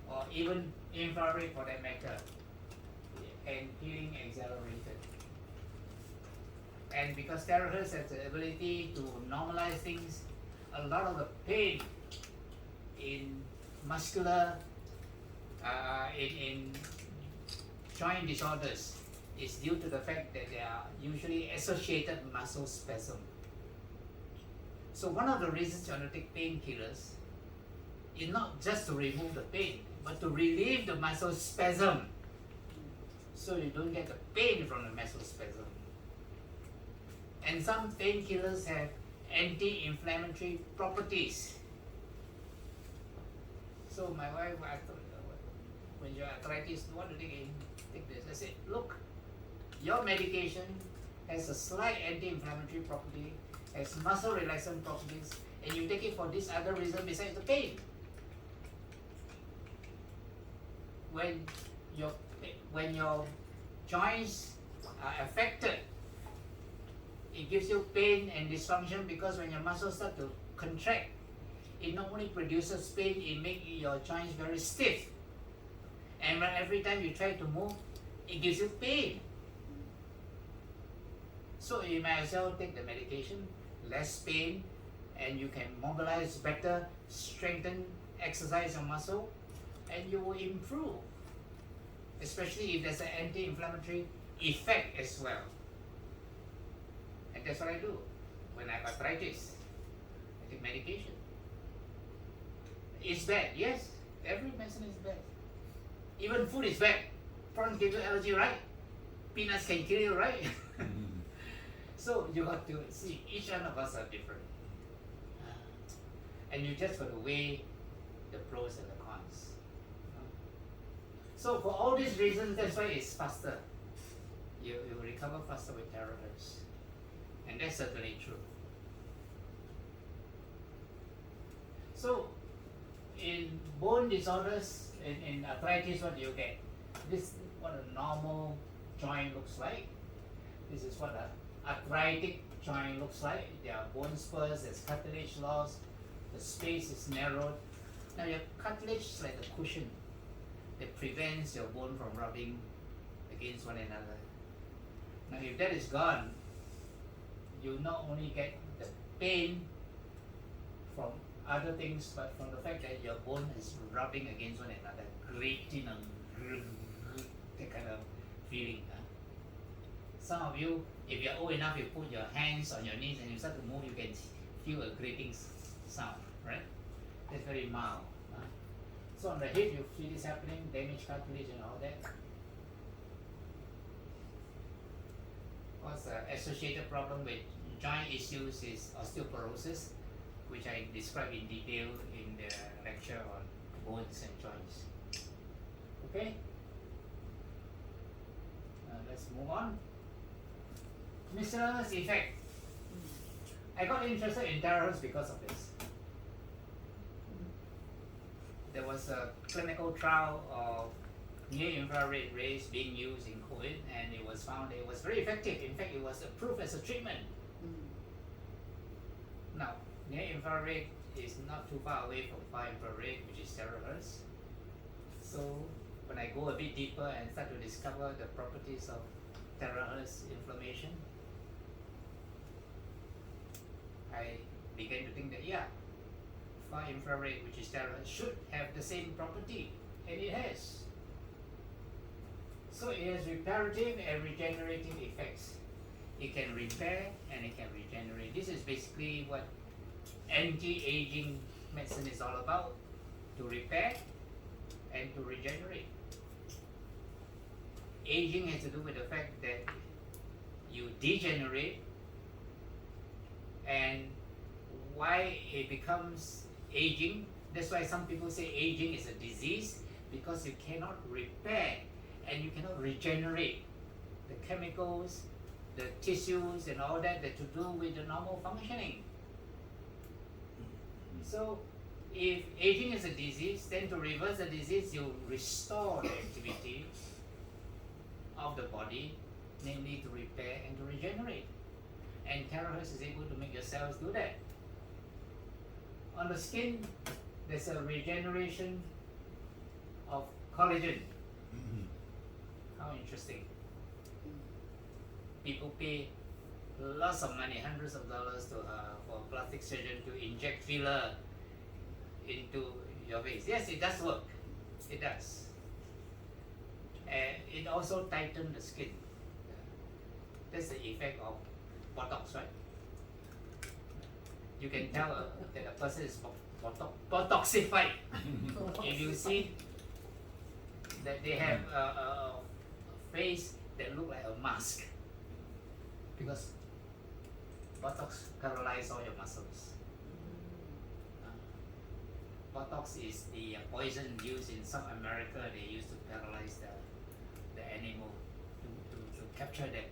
A: or even infrared for that matter, and healing accelerated. And because THz has the ability to normalize things, a lot of the pain in muscular, in joint disorders is due to the fact that they are usually associated muscle spasm. So one of the reasons you want to take painkillers is not just to remove the pain, but to relieve the muscle spasm, so you don't get the pain from the muscle spasm. And some painkillers have anti-inflammatory properties. So my wife, when you have arthritis, what do they take this? I said, look, your medication has a slight anti-inflammatory property, has muscle relaxant properties, and you take it for this other reason besides the pain. When your joints are affected, it gives you pain and dysfunction because when your muscles start to contract, it not only produces pain, it makes your joints very stiff. And when every time you try to move, it gives you pain. So you might as well take the medication, less pain, and you can mobilize better, strengthen, exercise your muscle, and you will improve. Especially if there's an anti-inflammatory effect as well. And that's what I do. When I have arthritis, I take medication. It's bad, yes. Every medicine is bad. Even food is bad. Prawns give you allergy, right? Peanuts can kill you, right? So you got to see, each one of us are different. And you just got to weigh the pros and the cons. So for all these reasons, that's why it's faster. You recover faster with THz. And that's certainly true. So in bone disorders, in arthritis, what do you get? This is what a normal joint looks like. This is what an arthritic joint looks like. There are bone spurs, there's cartilage loss, the space is narrowed. Now your cartilage is like a cushion that prevents your bone from rubbing against one another. Now if that is gone, you not only get the pain from other things, but from the fact that your bone is rubbing against one another, grating and that kind of feeling. Some of you, if you're old enough, you put your hands on your knees and you start to move, you can feel a grating sound, right? That's very mild. So on the head, you feel this happening, damaged cartilage and all that. What's the associated problem with joint issues is osteoporosis, which I described in detail in the lecture on bones and joints. Okay? Let's move on. Miscellaneous effect. I got interested in THz because of this. there was a clinical trial of near-infrared rays being used in COVID, and it was found it was very effective. In fact, it was approved as a treatment. Now, near-infrared is not too far away from far-infrared, which is THz. So, when I go a bit deeper and start to discover the properties of THz inflammation, I began to think that far infrared, which is THz, should have the same property, and it has. So it has reparative and regenerative effects. It can repair and it can regenerate. This is basically what anti-aging medicine is all about: to repair and to regenerate. Aging has to do with the fact that you degenerate, and why it becomes aging. That's why some people say aging is a disease, because you cannot repair and you cannot regenerate the chemicals, the tissues and all that to do with the normal functioning. So if aging is a disease, then to reverse the disease, you restore the activity of the body, namely to repair and to regenerate. And THz is able to make your cells do that. On the skin, there's a regeneration of collagen. How interesting. People pay lots of money, hundreds of dollars for a plastic surgeon to inject filler into your face. Yes, it does work. It does. And it also tightens the skin. That's the effect of Botox, right? You can tell that a person is Botoxified if you see that they have a face that look like a mask, because Botox paralyzes all your muscles. Botox is the poison used in South America. They used to paralyze the animal to capture them.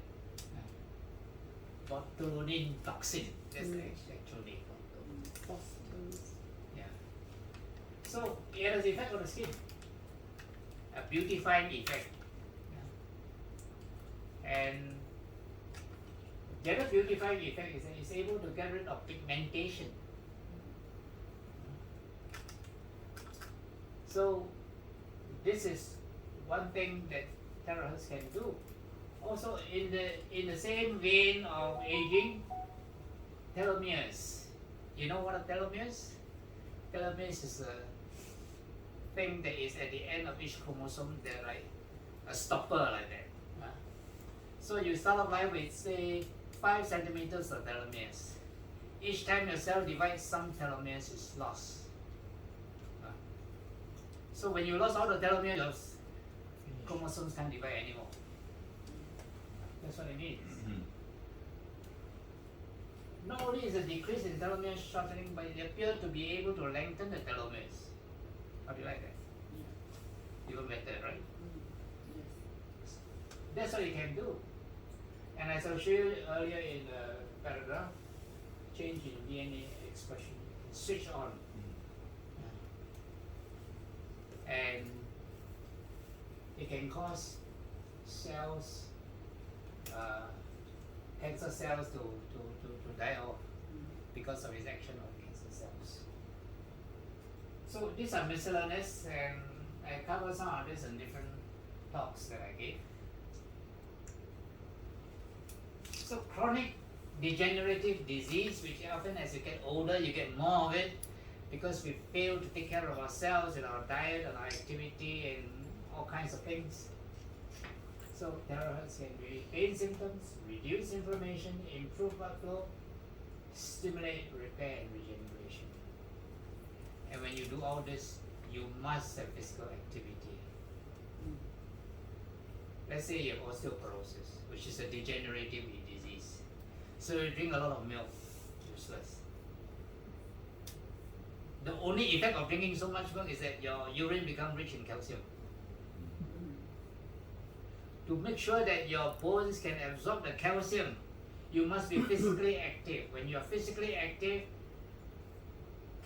A: Botulinum toxin. That's the actual name. Yeah. So it has effect on the skin. A beautifying effect. And the other beautifying effect is that it's able to get rid of pigmentation. So this is one thing that THz can do. Also, in the same vein of aging, telomeres. You know what are telomeres? Telomeres is a thing that is at the end of each chromosome. They're like a stopper like that. So you start off life with, say, 5 centimeters of telomeres. Each time your cell divides, some telomeres is lost. So when you lost all the telomeres, your chromosomes can't divide anymore. That's what it means. Not only is a decrease in telomere shortening, but it appears to be able to lengthen the telomeres. How do you like that? Even better, right? That's what it can do. And as I showed you earlier in the paragraph, change in DNA expression, switch on. And it can cause cells, cancer cells to die off because of its action on cancer cells. So these are miscellaneous, and I cover some of this in different talks that I gave. So chronic degenerative disease, which often as you get older, you get more of it, because we fail to take care of ourselves and our diet and our activity and all kinds of things. So THz can relieve pain symptoms, reduce inflammation, improve blood flow, stimulate repair and regeneration. And when you do all this, you must have physical activity. Let's say you have osteoporosis, which is a degenerative disease. So you drink a lot of milk, useless. The only effect of drinking so much milk is that your urine becomes rich in calcium. To make sure that your bones can absorb the calcium, you must be physically active. When you are physically active,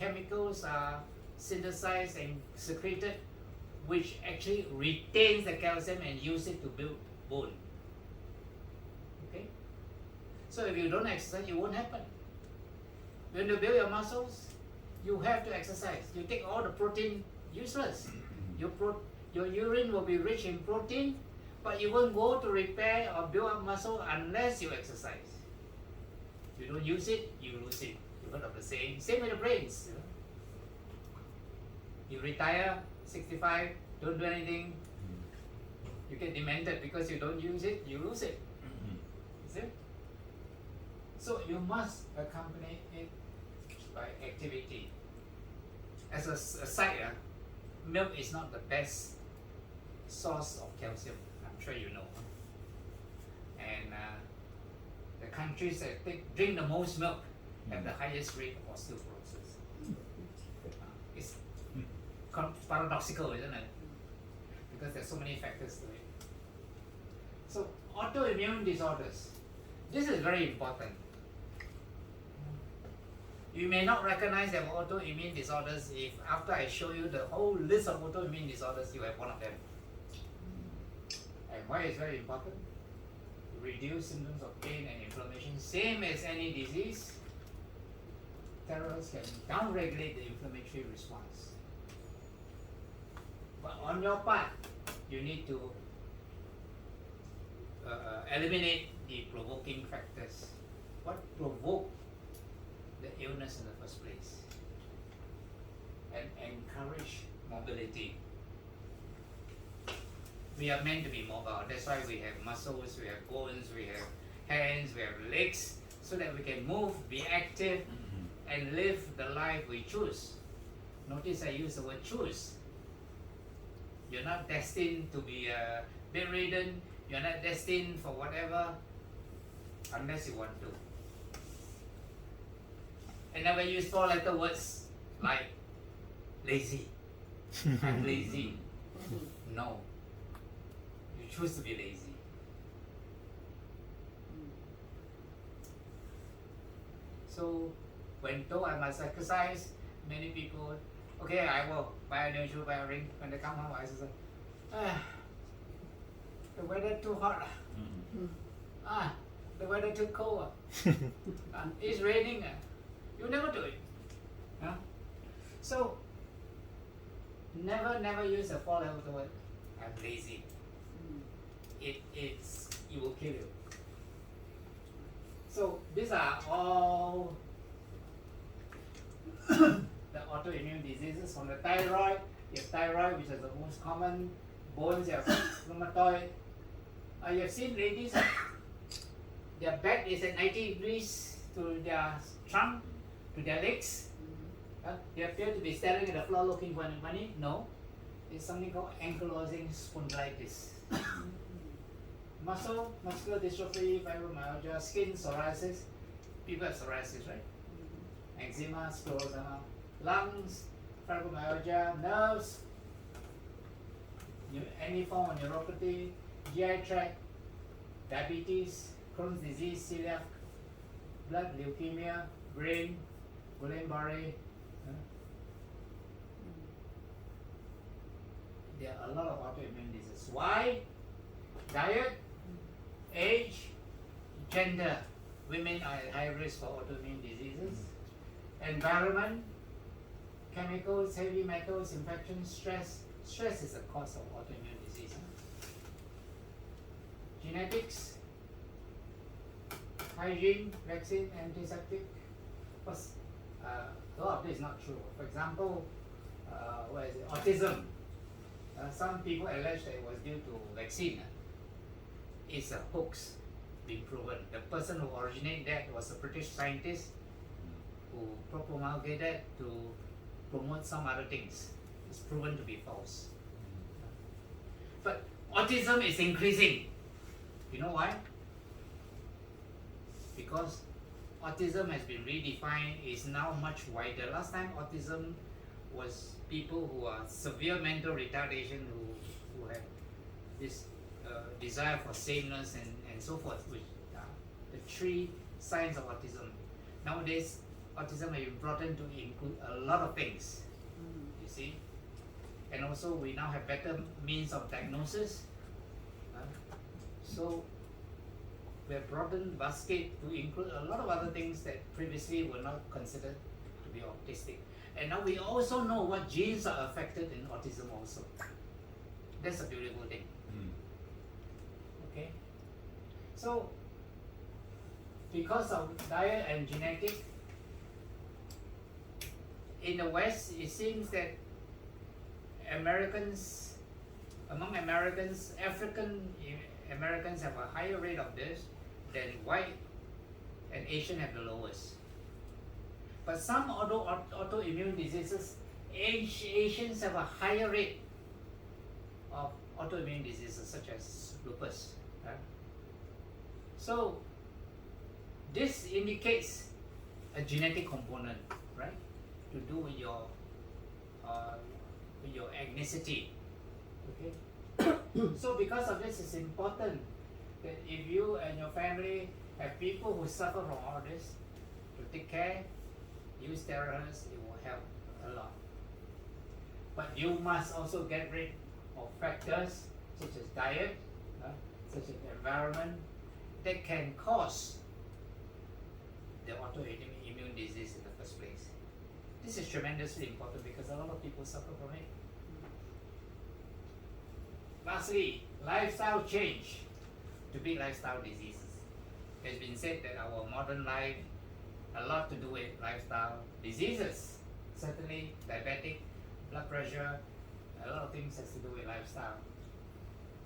A: chemicals are synthesized and secreted, which actually retains the calcium and use it to build bone. Okay? So if you don't exercise, it won't happen. When you build your muscles, you have to exercise. You take all the protein, useless. Your urine will be rich in protein, but you won't go to repair or build up muscle unless you exercise. You don't use it, you lose it. You've heard of the saying. Same with the brains. You retire, 65, don't do anything. You get demented because you don't use it, you lose it. You see? So you must accompany it by activity. As a side, milk is not the best source of calcium. I'm sure you know. And the countries that drink the most milk have the highest rate of osteoporosis. It's paradoxical, isn't it? Because there's so many factors to it. So autoimmune disorders. This is very important. You may not recognize them autoimmune disorders if after I show you the whole list of autoimmune disorders, you have one of them. And why is very important? Reduce symptoms of pain and inflammation, same as any disease. Steroids can downregulate the inflammatory response. But on your part, you need to eliminate the provoking factors. What provoked the illness in the first place? And encourage mobility. We are meant to be mobile. That's why we have muscles, we have bones, we have hands, we have legs, so that we can move, be active, and live the life we choose. Notice I use the word choose. You're not destined to be bedridden. You're not destined for whatever unless you want to. And never use 4-letter words like lazy. I'm lazy. No. You choose to be lazy. So when told I must exercise, many people, okay, I will buy a new shoe, buy a ring. When they come home, I say, the weather too hot. The weather too cold. It's raining. You never do it. So never use a 4-letter word. I'm lazy. It will kill you. So these are all the autoimmune diseases. From the thyroid, you have thyroid, which is the most common. Bones, you have rheumatoid. You have seen ladies, their back is at 90 degrees to their trunk, to their legs. They appear to be staring at the floor looking for money. No, it's something called ankylosing spondylitis. Muscular dystrophy, fibromyalgia, skin psoriasis. People have psoriasis, right? Eczema, scleroderma, lungs, fibromyalgia, nerves, any form of neuropathy, GI tract, diabetes, Crohn's disease, celiac, blood, leukemia, brain, Guillain-Barré. There are a lot of autoimmune diseases. Why? Diet, age, gender. Women are at high risk for autoimmune diseases. Environment, chemicals, heavy metals, infections, stress. Stress is the cause of autoimmune disease. Genetics, hygiene, vaccine, antiseptic. Because a lot of this is not true. For example, autism. Some people allege that it was due to vaccine. It's a hoax, being proven. The person who originated that was a British scientist who promulgated to promote some other things. It's proven to be false. But autism is increasing. You know why? Because autism has been redefined, is now much wider. Last time autism was people who are severe mental retardation, who have this desire for sameness and so forth, which the 3 signs of autism. Nowadays, autism has been brought in to include a lot of things. you see. And also we now have better means of diagnosis. So we have broadened basket to include a lot of other things that previously were not considered to be autistic. And now we also know what genes are affected in autism also. That's a beautiful thing. Okay? So, because of diet and genetic, in the West, it seems that among Americans, African Americans have a higher rate of this than white, and Asian have the lowest. But some autoimmune diseases, Asians have a higher rate of autoimmune diseases such as lupus. Right? So this indicates a genetic component, right, to do with your ethnicity. Okay. So because of this, it's important that if you and your family have people who suffer from all this, to take care, use THz, it will help a lot. But you must also get rid of factors such as diet, such as environment, that can cause the autoimmune disease in the first place. This is tremendously important because a lot of people suffer from it. Lastly, lifestyle change to beat lifestyle diseases. It's been said that our modern life a lot to do with lifestyle diseases. Certainly diabetic, blood pressure, a lot of things has to do with lifestyle.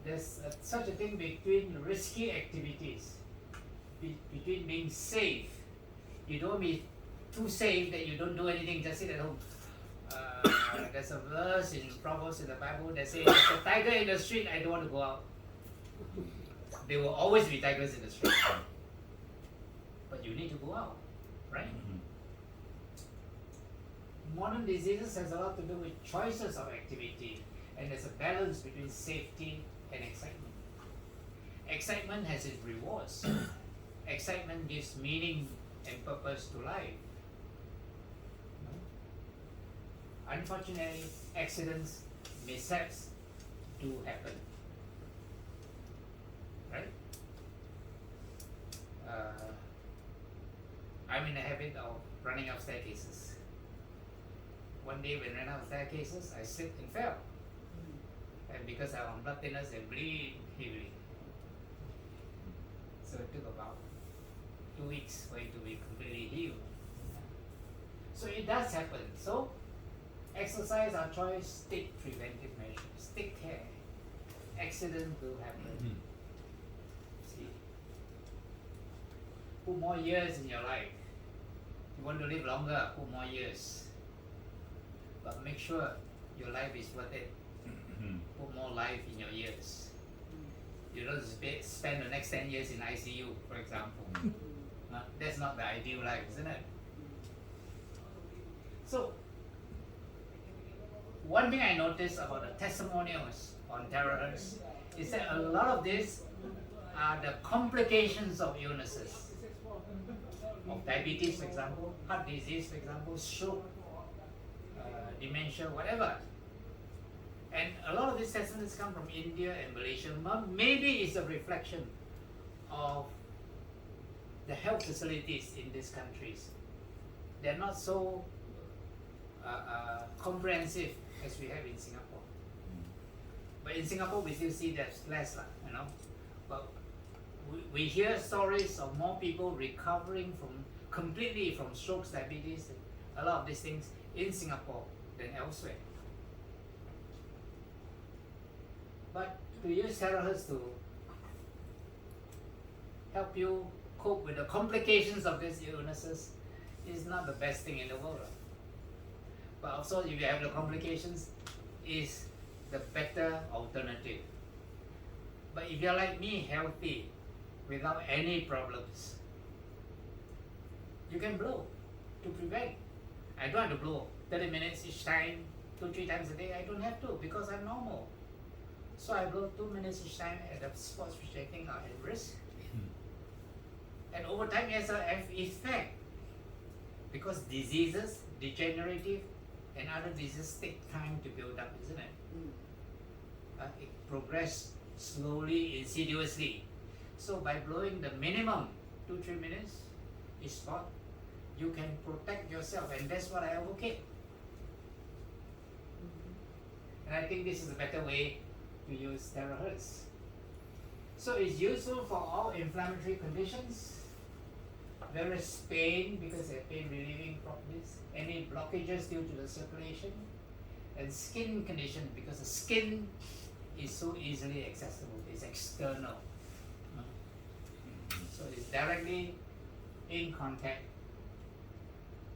A: There's such a thing between risky activities, between being safe. You don't be too safe that you don't do anything, just sit at home. There's a verse in Proverbs in the Bible that says, there's a tiger in the street, I don't want to go out. There will always be tigers in the street. But you need to go out, right? Modern diseases has a lot to do with choices of activity, and there's a balance between safety and excitement. Excitement has its rewards. Excitement gives meaning and purpose to life. Unfortunately, accidents, mishaps do happen. Right? I'm in the habit of running up staircases. One day when I ran up staircases, I slipped and fell. And because I'm on blood thinners and bleed heavily. So it took about 2 weeks for it to be completely healed. So it does happen. So exercise our choice, take preventive measures, take care. Accident will happen. See, put more years in your life. You want to live longer, put more years. But make sure your life is worth it. Put more life in your years. You don't spend the next 10 years in ICU, for example. That's not the ideal life, isn't it? So, one thing I noticed about the testimonials on THz is that a lot of these are the complications of illnesses. Of diabetes, for example, heart disease, for example, stroke, dementia, whatever. And a lot of these testimonies come from India and Malaysia. Maybe it's a reflection of the health facilities in these countries. They're not so comprehensive as we have in Singapore. But in Singapore, we still see that less, you know. But we hear stories of more people recovering completely from strokes, diabetes, a lot of these things in Singapore than elsewhere. But to use THz to help you cope with the complications of these illnesses is not the best thing in the world. But also, if you have the complications, is the better alternative. But if you're like me, healthy, without any problems, you can blow to prevent. I don't have to blow 30 minutes each time, 2-3 times a day. I don't have to because I'm normal. So I blow 2 minutes each time at the spots which I think are at risk. And over time, it has an effect because diseases, degenerative, and other diseases take time to build up, isn't it? It progresses slowly, insidiously. So by blowing the minimum 2-3 minutes each spot, you can protect yourself, and that's what I advocate. And I think this is a better way to use THz. So it's useful for all inflammatory conditions, various pain because they have pain relieving properties, any blockages due to the circulation, and skin condition because the skin is so easily accessible, it's external. So it's directly in contact,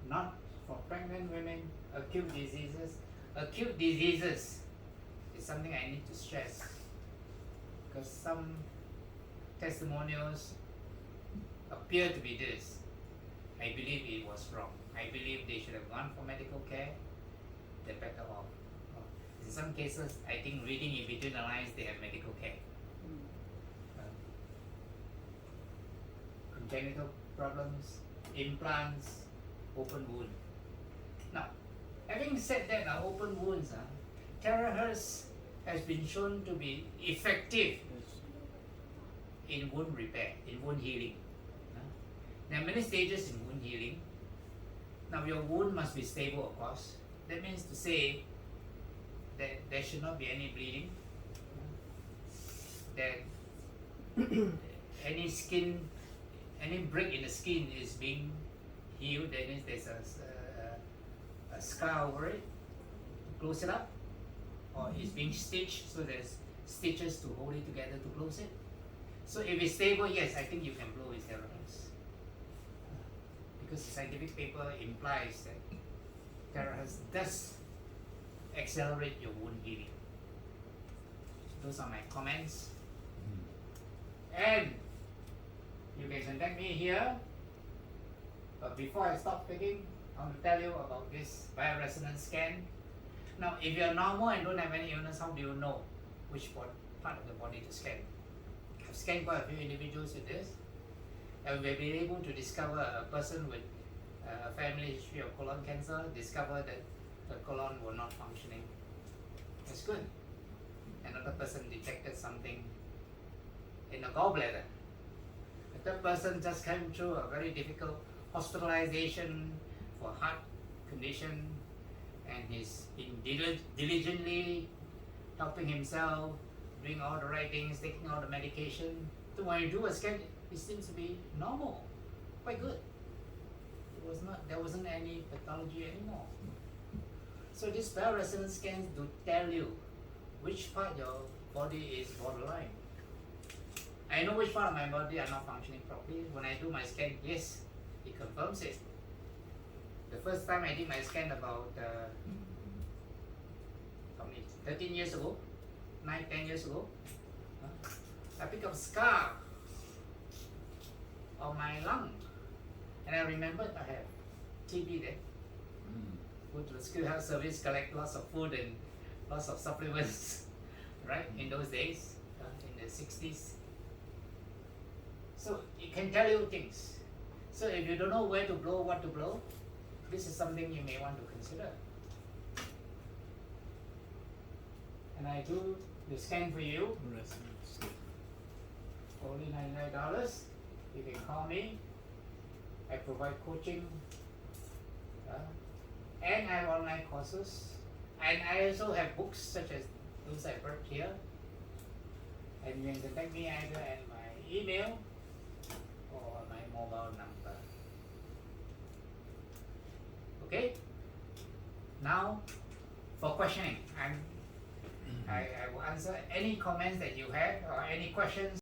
A: not for pregnant women, acute diseases. Acute diseases is something I need to stress because some testimonials appear to be this. I believe it was wrong. I believe they should have gone for medical care. They're better off. In some cases, I think reading in between the lines, they have medical care. Congenital problems, implants, open wound. Now, having said that, open wounds, THz has been shown to be effective in wound repair, in wound healing. There are many stages in wound healing. Now, your wound must be stable, of course. That means to say that there should not be any bleeding, that any break in the skin is being healed. That means there's a scar over it to close it up, or it's being stitched, so there's stitches to hold it together to close it. So if it's stable, yes, I think you can blow with THz. Because the scientific paper implies that THz does accelerate your wound healing. Those are my comments. And you can contact me here. But before I stop speaking, I want to tell you about this bioresonance scan. Now, if you are normal and don't have any illness, how do you know which part of the body to scan? I've scanned quite a few individuals with this, and we've been able to discover a person with a family history of colon cancer, discover that the colon were not functioning. That's good. Another person detected something in the gallbladder. A third person just came through a very difficult hospitalization for heart condition, and he's been diligently helping himself, doing all the right things, taking all the medication. So when you do a scan, it seems to be normal, quite good. There wasn't any pathology anymore. So these bioresonance scans do tell you which part your body is borderline. I know which part of my body are not functioning properly. When I do my scan, yes, it confirms it. The first time I did my scan about 13 years ago, 9-10 years ago, I picked up a scar on my lung, and I remembered I have TB there. Go to the skill health service, collect lots of food and lots of supplements, right? In those days, in the 60s. So it can tell you things. So if you don't know where to blow, what to blow, this is something you may want to consider. And I do the scan for you. Only $99. You can call me. I provide coaching. And I have online courses. And I also have books such as those I brought here. And you can contact me either at my email or my mobile number. Okay? Now, for questioning, I will answer any comments that you have or any questions.